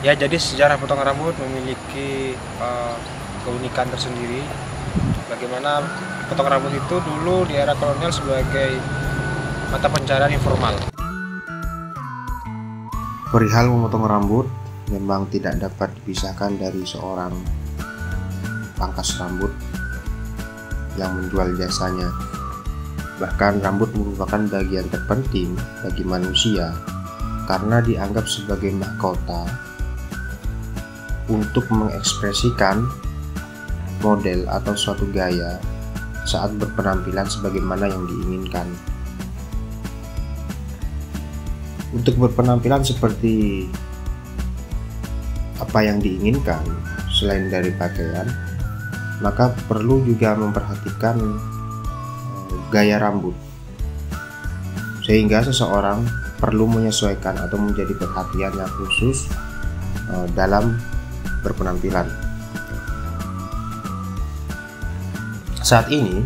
Ya, jadi sejarah potong rambut memiliki keunikan tersendiri. Bagaimana potong rambut itu dulu di era kolonial sebagai mata pencarian informal. Perihal memotong rambut memang tidak dapat dipisahkan dari seorang pangkas rambut yang menjual jasanya. Bahkan rambut merupakan bagian terpenting bagi manusia karena dianggap sebagai mahkota untuk mengekspresikan model atau suatu gaya saat berpenampilan sebagaimana yang diinginkan. Untuk berpenampilan seperti apa yang diinginkan selain dari pakaian, maka perlu juga memperhatikan gaya rambut, sehingga seseorang perlu menyesuaikan atau menjadi perhatian yang khusus dalam berpenampilan. Saat ini,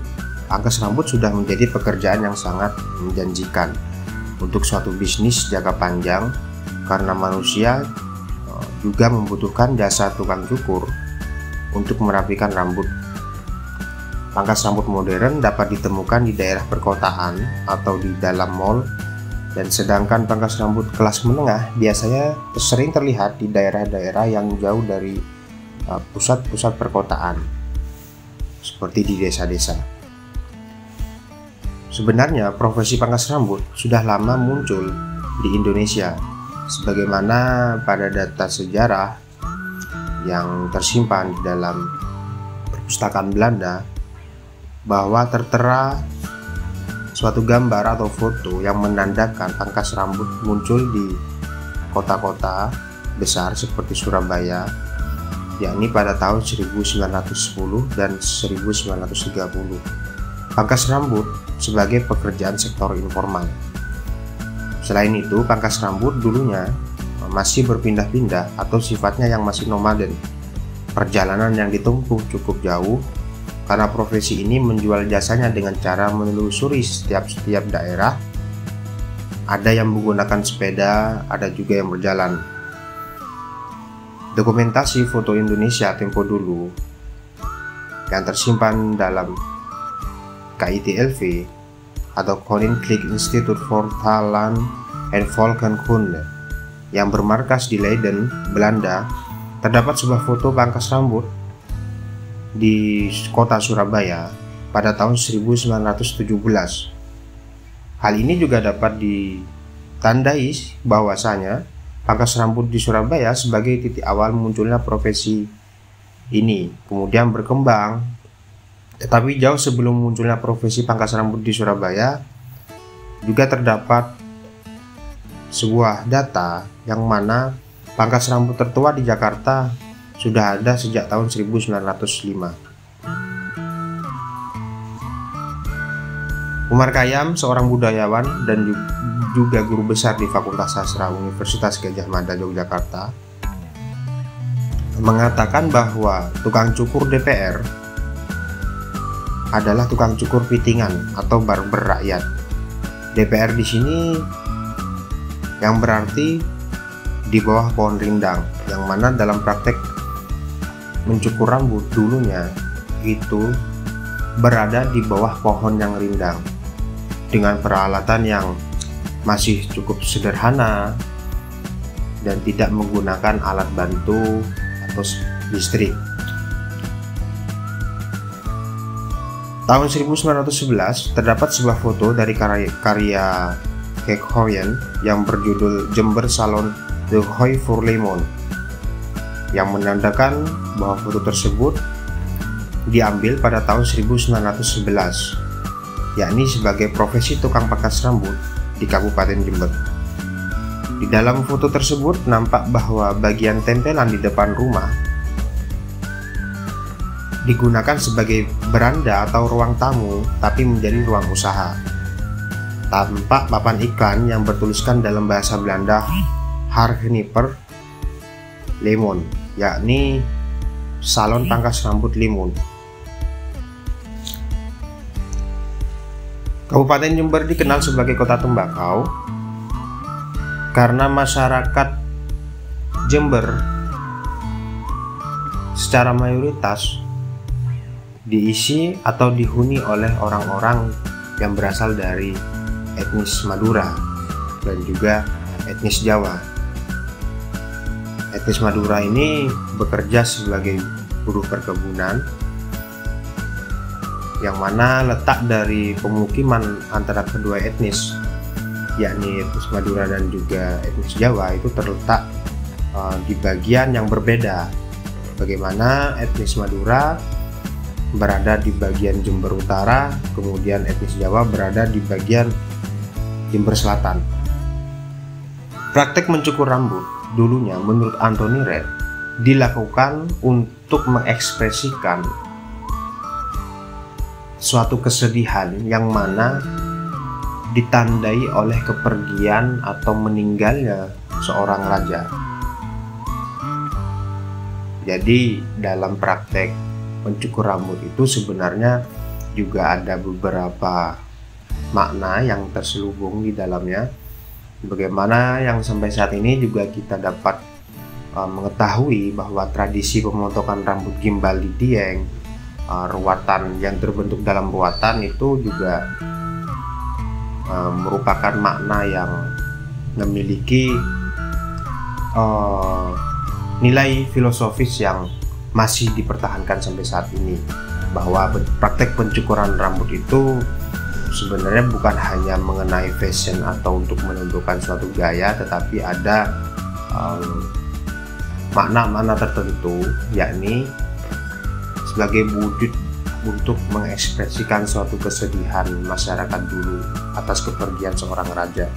pangkas rambut sudah menjadi pekerjaan yang sangat menjanjikan untuk suatu bisnis jangka panjang karena manusia juga membutuhkan jasa tukang cukur untuk merapikan rambut. Pangkas rambut modern dapat ditemukan di daerah perkotaan atau di dalam mall, dan sedangkan pangkas rambut kelas menengah biasanya sering terlihat di daerah-daerah yang jauh dari pusat-pusat perkotaan, seperti di desa-desa. Sebenarnya profesi pangkas rambut sudah lama muncul di Indonesia, sebagaimana pada data sejarah yang tersimpan di dalam perpustakaan Belanda, bahwa tertera suatu gambar atau foto yang menandakan pangkas rambut muncul di kota-kota besar seperti Surabaya, yakni pada tahun 1910 dan 1930. Pangkas rambut sebagai pekerjaan sektor informal. Selain itu, pangkas rambut dulunya masih berpindah-pindah atau sifatnya yang masih nomaden. Perjalanan yang ditempuh cukup jauh karena profesi ini menjual jasanya dengan cara menelusuri setiap daerah. Ada yang menggunakan sepeda, ada juga yang berjalan. Dokumentasi foto Indonesia tempo dulu yang tersimpan dalam KITLV atau Koninklijk Instituut voor Taal en Volkenkunde yang bermarkas di Leiden, Belanda, terdapat sebuah foto pangkas rambut di kota Surabaya pada tahun 1917. Hal ini juga dapat ditandai bahwasanya pangkas rambut di Surabaya sebagai titik awal munculnya profesi ini, kemudian berkembang. Tetapi jauh sebelum munculnya profesi pangkas rambut di Surabaya, juga terdapat sebuah data yang mana pangkas rambut tertua di Jakarta sudah ada sejak tahun 1905. Umar Khayyam, seorang budayawan dan juga guru besar di Fakultas Sastra Universitas Gadjah Mada, Yogyakarta, mengatakan bahwa tukang cukur DPR adalah tukang cukur pitingan atau barber rakyat. DPR di sini yang berarti di bawah pohon rindang, yang mana dalam praktek mencukur rambut dulunya itu berada di bawah pohon yang rindang dengan peralatan yang masih cukup sederhana dan tidak menggunakan alat bantu atau listrik. Tahun 1911 terdapat sebuah foto dari karya Kek Hoyen yang berjudul Jember Salon de Hoy voor Lemon, yang menandakan bahwa foto tersebut diambil pada tahun 1911, yakni sebagai profesi tukang pangkas rambut di Kabupaten Jember. Di dalam foto tersebut nampak bahwa bagian tempelan di depan rumah digunakan sebagai beranda atau ruang tamu, tapi menjadi ruang usaha. Tampak papan iklan yang bertuliskan dalam bahasa Belanda Haarknipper Lemon, yakni salon pangkas rambut Lemon. Kabupaten Jember dikenal sebagai kota tembakau karena masyarakat Jember secara mayoritas diisi atau dihuni oleh orang-orang yang berasal dari etnis Madura dan juga etnis Jawa. Etnis Madura ini bekerja sebagai buruh perkebunan, yang mana letak dari pemukiman antara kedua etnis, yakni etnis Madura dan juga etnis Jawa, itu terletak di bagian yang berbeda. Bagaimana etnis Madura berada di bagian Jember Utara, kemudian etnis Jawa berada di bagian Jember Selatan. Praktek mencukur rambut dulunya menurut Anthony Red dilakukan untuk mengekspresikan suatu kesedihan yang mana ditandai oleh kepergian atau meninggalnya seorang raja. Jadi dalam praktek mencukur rambut itu sebenarnya juga ada beberapa makna yang terselubung di dalamnya. Bagaimana yang sampai saat ini juga kita dapat mengetahui bahwa tradisi pemotongan rambut gimbal di Dieng, ruatan yang terbentuk dalam ruatan itu juga merupakan makna yang memiliki nilai filosofis yang masih dipertahankan sampai saat ini, bahwa praktek pencukuran rambut itu sebenarnya bukan hanya mengenai fashion atau untuk menentukan suatu gaya, tetapi ada makna-makna tertentu, yakni sebagai wujud untuk mengekspresikan suatu kesedihan masyarakat dulu atas kepergian seorang raja.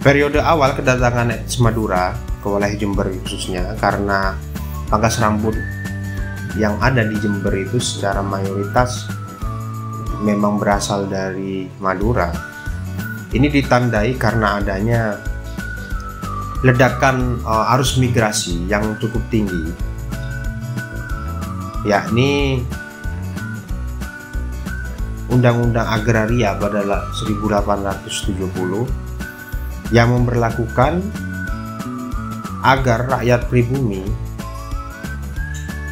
Periode awal kedatangan etnis Madura ke wilayah Jember khususnya, karena pangkas rambut yang ada di Jember itu secara mayoritas memang berasal dari Madura. Ini ditandai karena adanya ledakan arus migrasi yang cukup tinggi, yakni Undang-Undang Agraria pada 1870 yang memberlakukan agar rakyat pribumi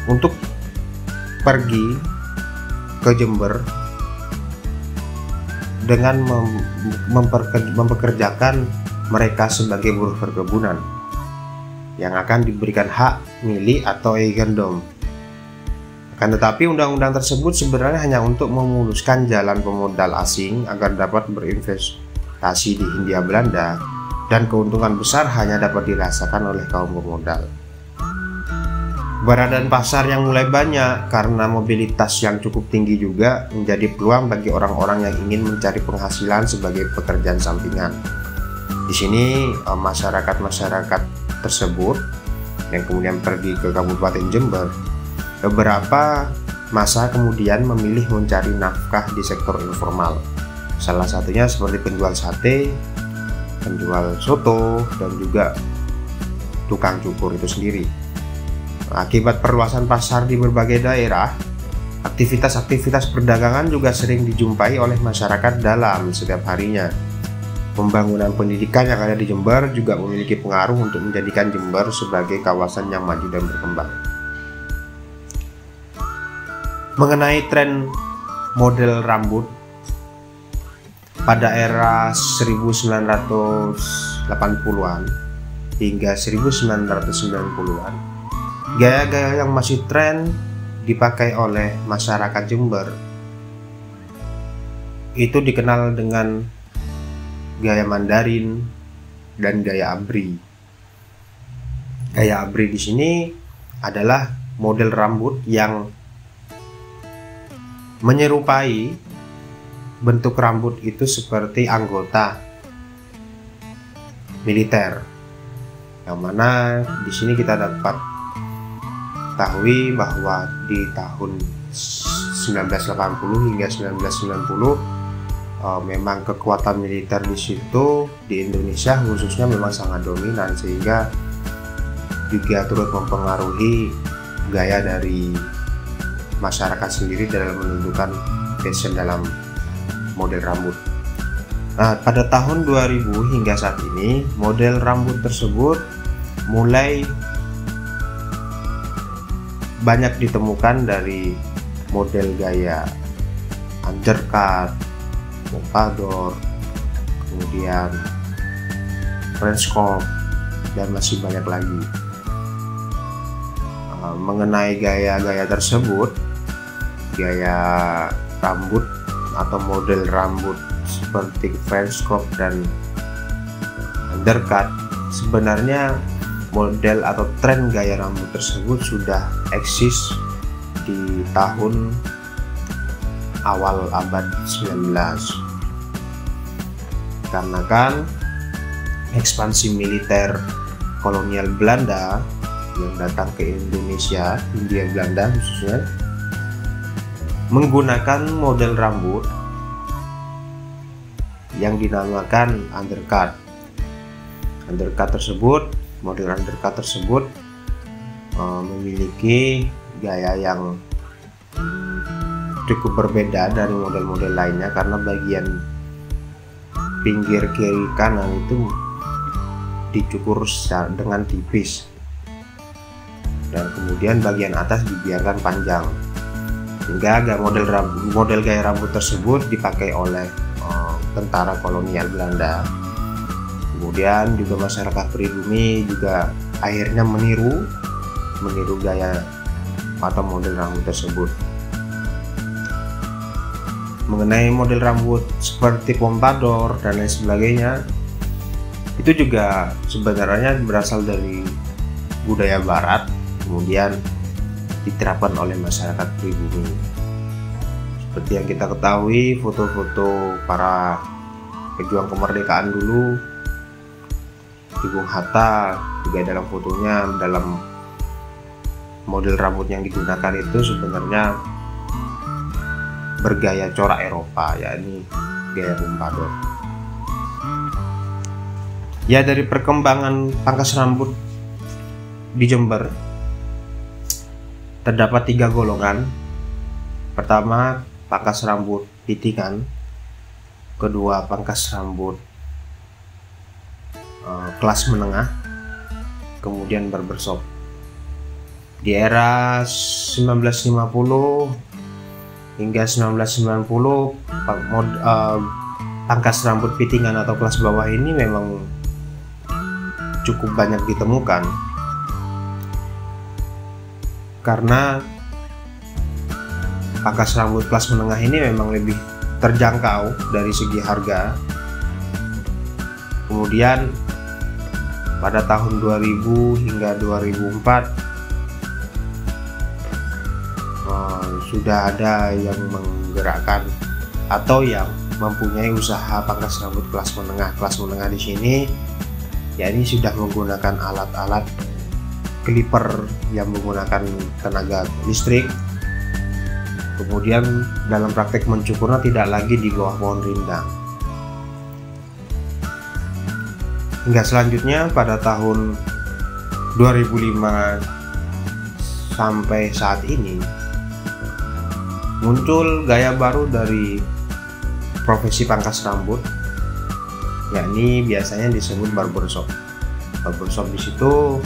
untuk pergi ke Jember dengan mempekerjakan mereka sebagai buruh perkebunan yang akan diberikan hak milik atau eigendom. Akan tetapi undang-undang tersebut sebenarnya hanya untuk memuluskan jalan pemodal asing agar dapat berinvestasi di Hindia Belanda, dan keuntungan besar hanya dapat dirasakan oleh kaum pemodal. Keberadaan pasar yang mulai banyak karena mobilitas yang cukup tinggi juga menjadi peluang bagi orang-orang yang ingin mencari penghasilan sebagai pekerjaan sampingan. Di sini masyarakat tersebut yang kemudian pergi ke Kabupaten Jember, beberapa masa kemudian memilih mencari nafkah di sektor informal. Salah satunya seperti penjual sate, penjual soto, dan juga tukang cukur itu sendiri. Akibat perluasan pasar di berbagai daerah, aktivitas-aktivitas perdagangan juga sering dijumpai oleh masyarakat dalam setiap harinya. Pembangunan pendidikan yang ada di Jember juga memiliki pengaruh untuk menjadikan Jember sebagai kawasan yang maju dan berkembang. Mengenai tren model rambut pada era 1980-an hingga 1990-an, gaya-gaya yang masih tren dipakai oleh masyarakat Jember itu dikenal dengan gaya Mandarin dan gaya Abri. Gaya Abri di sini adalah model rambut yang menyerupai bentuk rambut itu seperti anggota militer, yang mana di sini kita dapat ketahui bahwa di tahun 1980 hingga 1990 memang kekuatan militer di situ di Indonesia khususnya memang sangat dominan, sehingga juga turut mempengaruhi gaya dari masyarakat sendiri dalam menentukan fashion dalam model rambut. Nah, pada tahun 2000 hingga saat ini, model rambut tersebut mulai banyak ditemukan dari model gaya undercut, pompadour, kemudian French curl, dan masih banyak lagi. Mengenai gaya-gaya tersebut, gaya rambut atau model rambut seperti French curl dan undercut, sebenarnya model atau tren gaya rambut tersebut sudah eksis di tahun awal abad 19, karena kan ekspansi militer kolonial Belanda yang datang ke Indonesia, Hindia Belanda khususnya, menggunakan model rambut yang dinamakan undercut. Model undercut tersebut memiliki gaya yang cukup berbeda dari model-model lainnya, karena bagian pinggir kiri kanan itu dicukur dengan tipis dan kemudian bagian atas dibiarkan panjang, sehingga model gaya rambut tersebut dipakai oleh tentara kolonial Belanda. Kemudian juga masyarakat pribumi juga akhirnya meniru gaya atau model rambut tersebut. Mengenai model rambut seperti pompadour dan lain sebagainya, itu juga sebenarnya berasal dari budaya barat, kemudian diterapkan oleh masyarakat pribumi. Seperti yang kita ketahui, foto-foto para pejuang kemerdekaan dulu, Bung Hatta juga dalam fotonya, dalam model rambut yang digunakan itu sebenarnya bergaya corak Eropa, yakni gaya pompadour. Ya, dari perkembangan pangkas rambut di Jember terdapat 3 golongan. Pertama, pangkas rambut pitingan. Kedua, pangkas rambut kelas menengah. Kemudian barbershop. Di era 1950 hingga 1990, pangkas rambut pitingan atau kelas bawah ini memang cukup banyak ditemukan, karena pangkas rambut kelas menengah ini memang lebih terjangkau dari segi harga. Kemudian pada tahun 2000 hingga 2004 sudah ada yang menggerakkan atau yang mempunyai usaha pangkas rambut kelas menengah. Kelas menengah di sini yakni sudah menggunakan alat-alat clipper yang menggunakan tenaga listrik. Kemudian dalam praktek mencukurnya tidak lagi di bawah pohon rindang. Hingga selanjutnya pada tahun 2005 sampai saat ini muncul gaya baru dari profesi pangkas rambut, yakni biasanya disebut barbershop. Barbershop di situ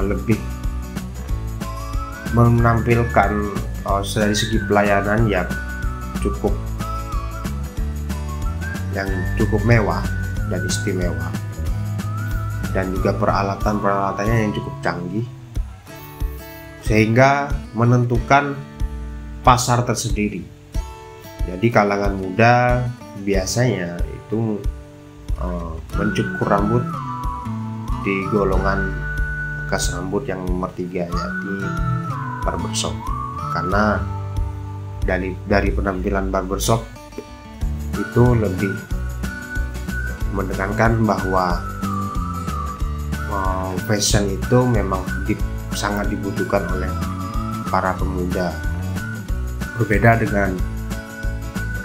lebih menampilkan dari segi pelayanan yang cukup mewah dan istimewa, dan juga peralatannya yang cukup canggih, sehingga menentukan pasar tersendiri. Jadi kalangan muda biasanya itu mencukur rambut di golongan pangkas rambut yang nomor 3, yakni barbershop, karena dari penampilan barbershop itu lebih menekankan bahwa fashion itu memang sangat dibutuhkan oleh para pemuda. Berbeda dengan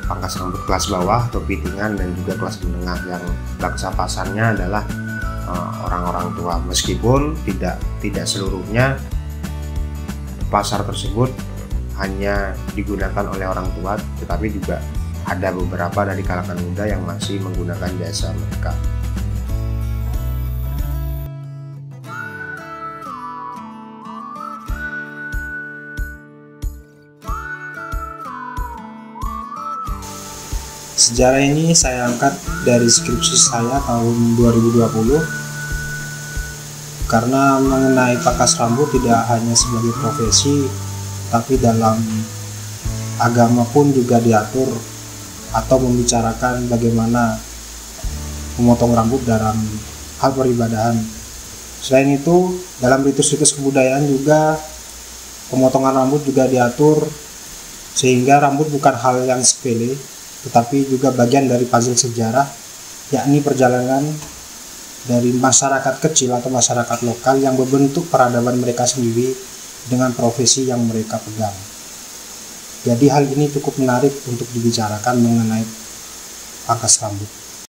pangkas rambut kelas bawah atau pitingan dan juga kelas menengah yang bangsa pasarnya adalah orang-orang tua. Meskipun tidak seluruhnya pasar tersebut hanya digunakan oleh orang tua, tetapi juga ada beberapa dari kalangan muda yang masih menggunakan jasa mereka. Sejarah ini saya angkat dari skripsi saya tahun 2020, karena mengenai pangkas rambut tidak hanya sebagai profesi, tapi dalam agama pun juga diatur atau membicarakan bagaimana memotong rambut dalam hal peribadahan. Selain itu, dalam ritus-ritus kebudayaan juga pemotongan rambut juga diatur, sehingga rambut bukan hal yang sepele, tetapi juga bagian dari puzzle sejarah, yakni perjalanan dari masyarakat kecil atau masyarakat lokal yang membentuk peradaban mereka sendiri dengan profesi yang mereka pegang. Jadi hal ini cukup menarik untuk dibicarakan mengenai pangkas rambut.